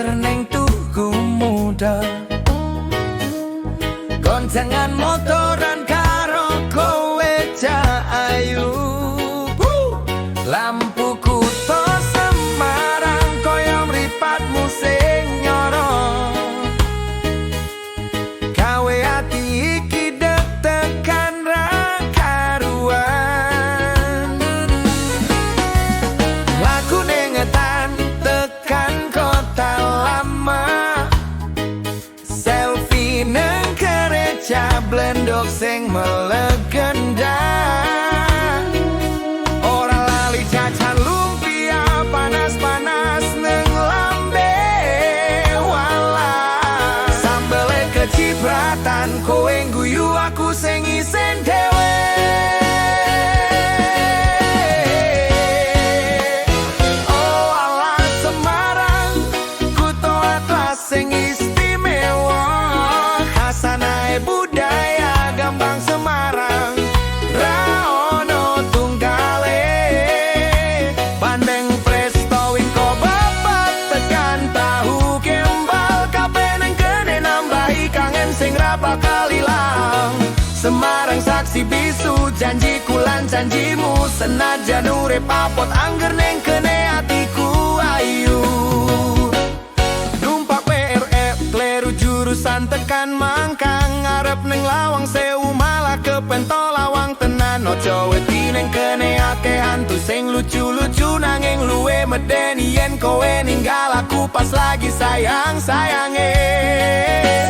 parkir neng tugu muda, goncengan motoran karo kowe cah ayu. Lampu kutho Semarang koyo mripatmu sing nyorong, gawe ati iki deg-degan ra karuan. Lagune ngetan tekan kota lama, selfie neng gereja blendok sing melegenda. Jajan lumpia panas-panas neng lambe wala, sambele kecipratan kowe guyu aku sing isen dewe. Oh ala Semarang, kutho atlas sing istimewa, khasanae budaya Gambang Semarang. Semarang saksi bisu janjiku lan janjimu, senajan urip apot angger neng kene atiku ayu. Numpak PRE kleru jurusan tekan Mangkang, ngarep neng Lawang Sewu malah ke Pentolawang tenan. Ojo wedi neng kene akeh hantu sing lucu-lucu, nanging luwe medeni yen kowe ninggal aku pas lagi sayang-sayange.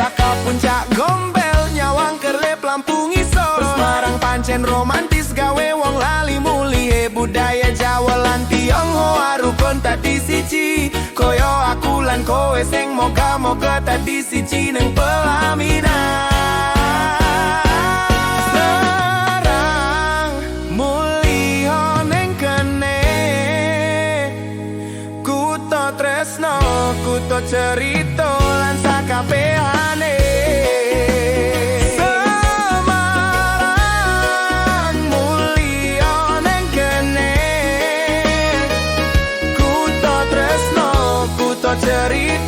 Saka puncak Gombel nyawang kerlep lampu ngisor, Semarang pancen romantis gawe wong lali mulie budaya Jawa lan Tionghoa rukun tadi siji, koyo aku lan kowe sing moga-moga tadi siji neng pelaminan. Semarang mulya neng kene, kutho tresno, kutho cerita lan sakabehane. Cerita